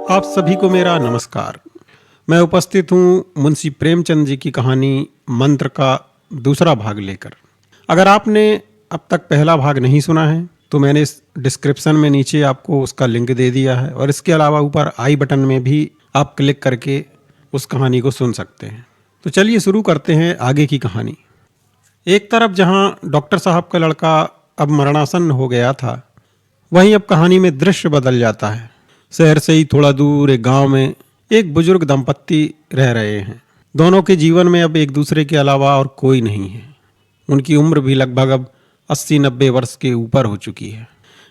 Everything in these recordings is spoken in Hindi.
आप सभी को मेरा नमस्कार। मैं उपस्थित हूँ मुंशी प्रेमचंद जी की कहानी मंत्र का दूसरा भाग लेकर। अगर आपने अब तक पहला भाग नहीं सुना है तो मैंने इस डिस्क्रिप्शन में नीचे आपको उसका लिंक दे दिया है और इसके अलावा ऊपर आई बटन में भी आप क्लिक करके उस कहानी को सुन सकते हैं। तो चलिए शुरू करते हैं आगे की कहानी। एक तरफ जहाँ डॉक्टर साहब का लड़का अब मरणासन्न हो गया था, वहीं अब कहानी में दृश्य बदल जाता है। शहर से ही थोड़ा दूर एक गांव में एक बुजुर्ग दंपत्ति रह रहे हैं। दोनों के जीवन में अब एक दूसरे के अलावा और कोई नहीं है। उनकी उम्र भी लगभग अब 80-90 वर्ष के ऊपर हो चुकी है।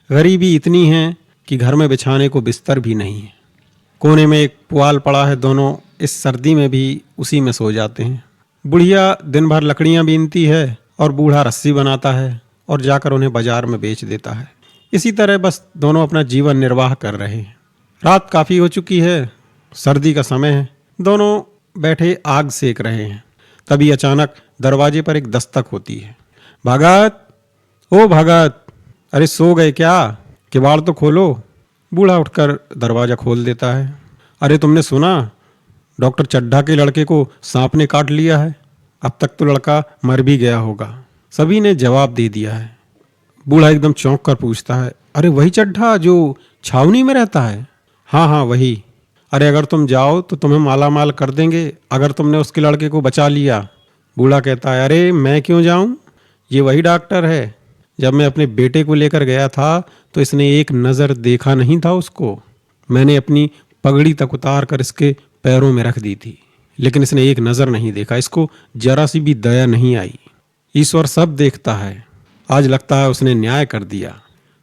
गरीबी इतनी है कि घर में बिछाने को बिस्तर भी नहीं है। कोने में एक पुआल पड़ा है, दोनों इस सर्दी में भी उसी में सो जाते हैं। बुढ़िया दिन भर लकड़ियां बीनती है और बूढ़ा रस्सी बनाता है और जाकर उन्हें बाजार में बेच देता है। इसी तरह बस दोनों अपना जीवन निर्वाह कर रहे हैं। रात काफ़ी हो चुकी है, सर्दी का समय है। दोनों बैठे आग सेक रहे हैं। तभी अचानक दरवाजे पर एक दस्तक होती है। भगत, ओ भगत, अरे सो गए क्या? किवाड़ तो खोलो। बूढ़ा उठकर दरवाज़ा खोल देता है। अरे तुमने सुना, डॉक्टर चड्ढा के लड़के को सांप ने काट लिया है। अब तक तो लड़का मर भी गया होगा। सभी ने जवाब दे दिया है। बूढ़ा एकदम चौंक कर पूछता है, अरे वही चड्ढा जो छावनी में रहता है? हाँ हाँ वही। अरे अगर तुम जाओ तो तुम्हें माला माल कर देंगे अगर तुमने उसके लड़के को बचा लिया। बूढ़ा कहता है, अरे मैं क्यों जाऊं? ये वही डॉक्टर है। जब मैं अपने बेटे को लेकर गया था तो इसने एक नज़र देखा नहीं था उसको। मैंने अपनी पगड़ी तक उतार कर इसके पैरों में रख दी थी, लेकिन इसने एक नज़र नहीं देखा। इसको जरा सी भी दया नहीं आई। ईश्वर सब देखता है। आज लगता है उसने न्याय कर दिया।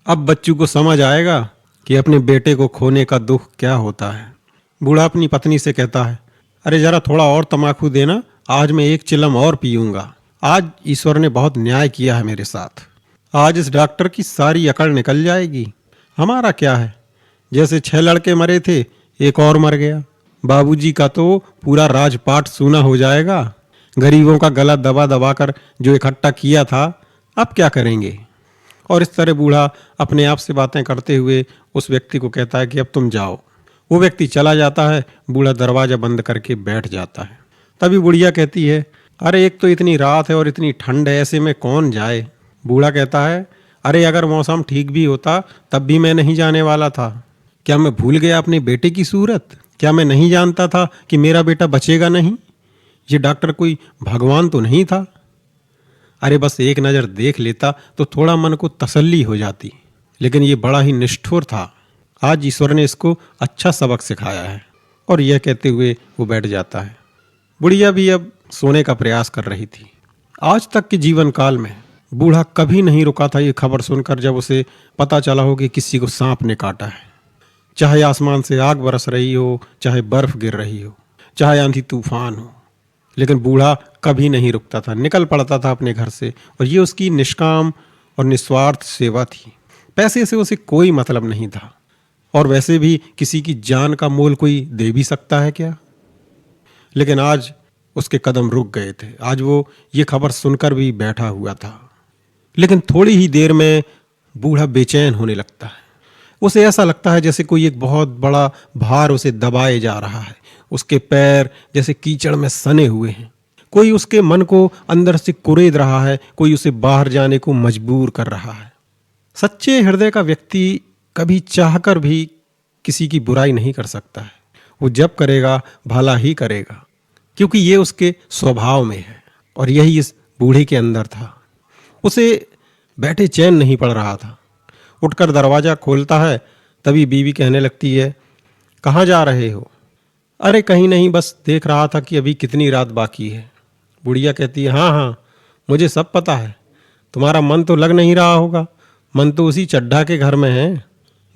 अब बच्चों को समझ आएगा कि अपने बेटे को खोने का दुख क्या होता है। बूढ़ा अपनी पत्नी से कहता है, अरे जरा थोड़ा और तमाकू देना, आज मैं एक चिलम और पीऊंगा। आज ईश्वर ने बहुत न्याय किया है मेरे साथ। आज इस डॉक्टर की सारी अकड़ निकल जाएगी। हमारा क्या है, जैसे 6 लड़के मरे थे एक और मर गया। बाबूजी का तो पूरा राजपाट सूना हो जाएगा। गरीबों का गला दबा दबा कर जो इकट्ठा किया था, अब क्या करेंगे? और इस तरह बूढ़ा अपने आप से बातें करते हुए उस व्यक्ति को कहता है कि अब तुम जाओ। वो व्यक्ति चला जाता है। बूढ़ा दरवाज़ा बंद करके बैठ जाता है। तभी बुढ़िया कहती है, अरे एक तो इतनी रात है और इतनी ठंड है, ऐसे में कौन जाए? बूढ़ा कहता है, अरे अगर मौसम ठीक भी होता तब भी मैं नहीं जाने वाला था। क्या मैं भूल गया अपने बेटे की सूरत? क्या मैं नहीं जानता था कि मेरा बेटा बचेगा नहीं? ये डॉक्टर कोई भगवान तो नहीं था। अरे बस एक नज़र देख लेता तो थोड़ा मन को तसल्ली हो जाती। लेकिन ये बड़ा ही निष्ठुर था। आज ईश्वर ने इसको अच्छा सबक सिखाया है। और यह कहते हुए वो बैठ जाता है। बुढ़िया भी अब सोने का प्रयास कर रही थी। आज तक के जीवन काल में बूढ़ा कभी नहीं रुका था ये खबर सुनकर जब उसे पता चला हो कि किसी को सांप ने काटा है। चाहे आसमान से आग बरस रही हो, चाहे बर्फ गिर रही हो, चाहे आंधी तूफान हो, लेकिन बूढ़ा कभी नहीं रुकता था, निकल पड़ता था अपने घर से। और ये उसकी निष्काम और निस्वार्थ सेवा थी। पैसे से उसे कोई मतलब नहीं था। और वैसे भी किसी की जान का मोल कोई दे भी सकता है क्या? लेकिन आज उसके कदम रुक गए थे। आज वो ये खबर सुनकर भी बैठा हुआ था। लेकिन थोड़ी ही देर में बूढ़ा बेचैन होने लगता है। उसे ऐसा लगता है जैसे कोई एक बहुत बड़ा भार उसे दबाए जा रहा है। उसके पैर जैसे कीचड़ में सने हुए हैं। कोई उसके मन को अंदर से कुरेद रहा है, कोई उसे बाहर जाने को मजबूर कर रहा है। सच्चे हृदय का व्यक्ति कभी चाहकर भी किसी की बुराई नहीं कर सकता है। वो जब करेगा भला ही करेगा, क्योंकि ये उसके स्वभाव में है। और यही इस बूढ़े के अंदर था। उसे बैठे चैन नहीं पड़ रहा था। उठकर दरवाज़ा खोलता है। तभी बीवी कहने लगती है, कहाँ जा रहे हो? अरे कहीं नहीं, बस देख रहा था कि अभी कितनी रात बाकी है। बुढ़िया कहती है, हाँ हाँ मुझे सब पता है। तुम्हारा मन तो लग नहीं रहा होगा। मन तो उसी चड्ढा के घर में है।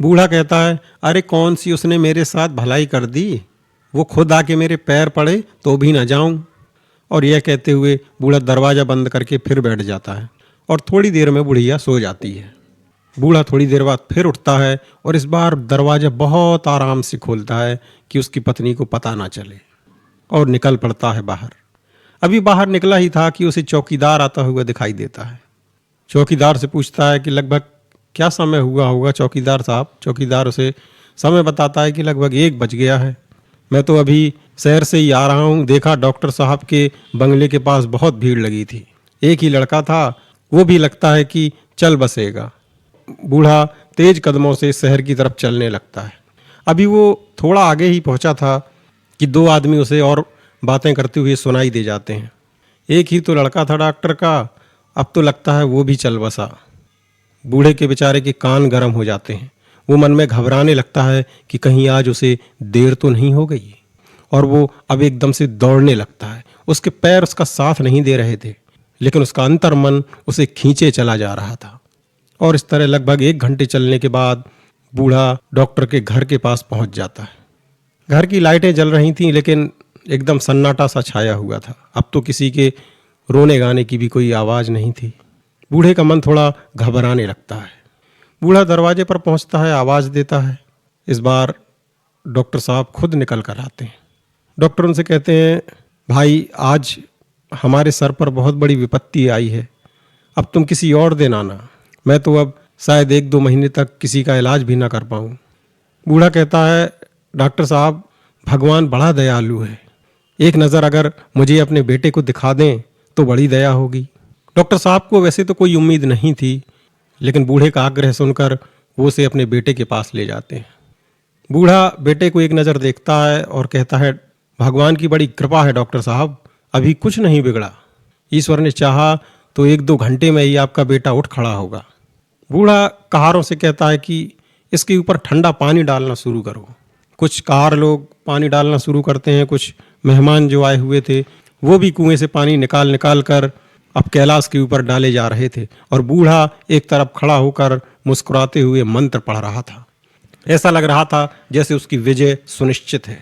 बूढ़ा कहता है, अरे कौन सी उसने मेरे साथ भलाई कर दी? वो खुद आके मेरे पैर पड़े तो भी ना जाऊं। और यह कहते हुए बूढ़ा दरवाज़ा बंद करके फिर बैठ जाता है। और थोड़ी देर में बुढ़िया सो जाती है। बूढ़ा थोड़ी देर बाद फिर उठता है और इस बार दरवाज़ा बहुत आराम से खोलता है कि उसकी पत्नी को पता ना चले, और निकल पड़ता है बाहर। अभी बाहर निकला ही था कि उसे चौकीदार आता हुआ दिखाई देता है। चौकीदार से पूछता है कि लगभग क्या समय हुआ होगा चौकीदार साहब? चौकीदार उसे समय बताता है कि लगभग 1 बज गया है। मैं तो अभी शहर से ही आ रहा हूँ। देखा डॉक्टर साहब के बंगले के पास बहुत भीड़ लगी थी। एक ही लड़का था, वो भी लगता है कि चल बसेगा। बूढ़ा तेज कदमों से शहर की तरफ चलने लगता है। अभी वो थोड़ा आगे ही पहुंचा था कि 2 आदमी उसे और बातें करते हुए सुनाई दे जाते हैं। एक ही तो लड़का था डॉक्टर का, अब तो लगता है वो भी चल बसा। बूढ़े के बेचारे के कान गर्म हो जाते हैं। वो मन में घबराने लगता है कि कहीं आज उसे देर तो नहीं हो गई, और वो अब एकदम से दौड़ने लगता है। उसके पैर उसका साथ नहीं दे रहे थे, लेकिन उसका अंतर्मन उसे खींचे चला जा रहा था। और इस तरह लगभग 1 घंटे चलने के बाद बूढ़ा डॉक्टर के घर के पास पहुंच जाता है। घर की लाइटें जल रही थीं, लेकिन एकदम सन्नाटा सा छाया हुआ था। अब तो किसी के रोने गाने की भी कोई आवाज़ नहीं थी। बूढ़े का मन थोड़ा घबराने लगता है। बूढ़ा दरवाजे पर पहुंचता है, आवाज़ देता है। इस बार डॉक्टर साहब खुद निकल कर आते हैं। डॉक्टर उनसे कहते हैं, भाई आज हमारे सर पर बहुत बड़ी विपत्ति आई है, अब तुम किसी और दिन आना। मैं तो अब शायद 1-2 महीने तक किसी का इलाज भी ना कर पाऊँ। बूढ़ा कहता है, डॉक्टर साहब भगवान बड़ा दयालु है, एक नज़र अगर मुझे अपने बेटे को दिखा दें तो बड़ी दया होगी। डॉक्टर साहब को वैसे तो कोई उम्मीद नहीं थी, लेकिन बूढ़े का आग्रह सुनकर वो उसे अपने बेटे के पास ले जाते हैं। बूढ़ा बेटे को एक नज़र देखता है और कहता है, भगवान की बड़ी कृपा है डॉक्टर साहब, अभी कुछ नहीं बिगड़ा। ईश्वर ने चाहा तो 1-2 घंटे में ही आपका बेटा उठ खड़ा होगा। बूढ़ा कहारों से कहता है कि इसके ऊपर ठंडा पानी डालना शुरू करो। कुछ कहार लोग पानी डालना शुरू करते हैं। कुछ मेहमान जो आए हुए थे वो भी कुएं से पानी निकाल निकाल कर अब कैलाश के ऊपर डाले जा रहे थे, और बूढ़ा एक तरफ खड़ा होकर मुस्कुराते हुए मंत्र पढ़ रहा था। ऐसा लग रहा था जैसे उसकी विजय सुनिश्चित है।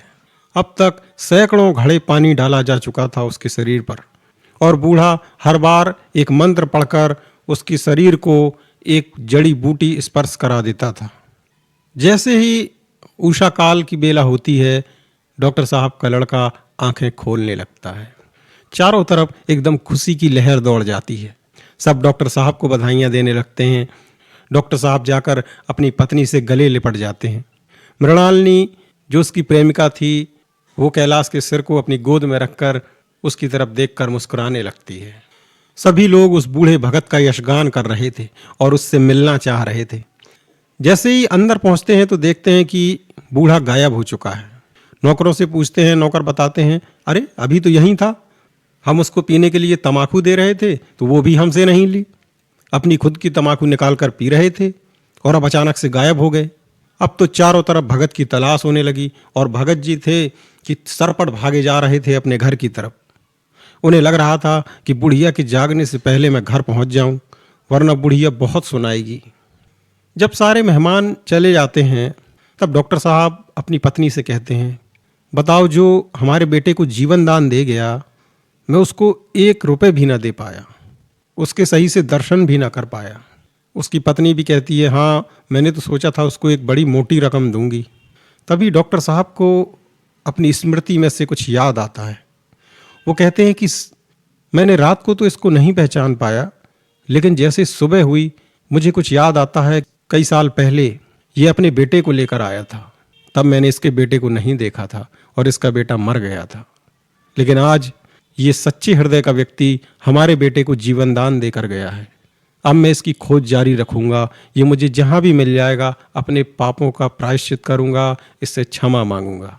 अब तक सैकड़ों घड़े पानी डाला जा चुका था उसके शरीर पर, और बूढ़ा हर बार एक मंत्र पढ़कर उसके शरीर को एक जड़ी बूटी स्पर्श करा देता था। जैसे ही उषा काल की बेला होती है, डॉक्टर साहब का लड़का आंखें खोलने लगता है। चारों तरफ एकदम खुशी की लहर दौड़ जाती है। सब डॉक्टर साहब को बधाइयाँ देने लगते हैं। डॉक्टर साहब जाकर अपनी पत्नी से गले लिपट जाते हैं। मृणालिनी जो उसकी प्रेमिका थी, वो कैलाश के सिर को अपनी गोद में रखकर उसकी तरफ देखकर मुस्कुराने लगती है। सभी लोग उस बूढ़े भगत का यशगान कर रहे थे और उससे मिलना चाह रहे थे। जैसे ही अंदर पहुंचते हैं तो देखते हैं कि बूढ़ा गायब हो चुका है। नौकरों से पूछते हैं, नौकर बताते हैं, अरे अभी तो यहीं था, हम उसको पीने के लिए तमाकू दे रहे थे तो वो भी हमसे नहीं ली, अपनी खुद की तमाकू निकाल कर पी रहे थे और अब अचानक से गायब हो गए। अब तो चारों तरफ भगत की तलाश होने लगी, और भगत जी थे कि सरपट भागे जा रहे थे अपने घर की तरफ। उन्हें लग रहा था कि बुढ़िया के जागने से पहले मैं घर पहुंच जाऊं, वरना बुढ़िया बहुत सुनाएगी। जब सारे मेहमान चले जाते हैं तब डॉक्टर साहब अपनी पत्नी से कहते हैं, बताओ जो हमारे बेटे को जीवन दान दे गया, मैं उसको 1 रुपए भी ना दे पाया, उसके सही से दर्शन भी ना कर पाया। उसकी पत्नी भी कहती है, हाँ मैंने तो सोचा था उसको एक बड़ी मोटी रकम दूंगी। तभी डॉक्टर साहब को अपनी स्मृति में से कुछ याद आता है। वो कहते हैं कि मैंने रात को तो इसको नहीं पहचान पाया, लेकिन जैसे सुबह हुई मुझे कुछ याद आता है, कई साल पहले ये अपने बेटे को लेकर आया था, तब मैंने इसके बेटे को नहीं देखा था और इसका बेटा मर गया था, लेकिन आज ये सच्चे हृदय का व्यक्ति हमारे बेटे को जीवन दान देकर गया है। अब मैं इसकी खोज जारी रखूंगा, ये मुझे जहां भी मिल जाएगा अपने पापों का प्रायश्चित करूंगा, इससे क्षमा मांगूंगा।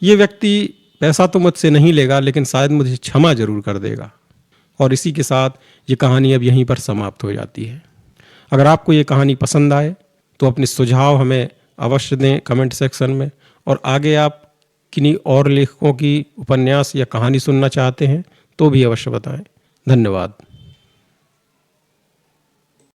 ये व्यक्ति पैसा तो मुझसे नहीं लेगा, लेकिन शायद मुझे क्षमा जरूर कर देगा। और इसी के साथ ये कहानी अब यहीं पर समाप्त हो जाती है। अगर आपको ये कहानी पसंद आए तो अपने सुझाव हमें अवश्य दें कमेंट सेक्शन में, और आगे आप किन्हीं और लेखकों की उपन्यास या कहानी सुनना चाहते हैं तो भी अवश्य बताएं। धन्यवाद।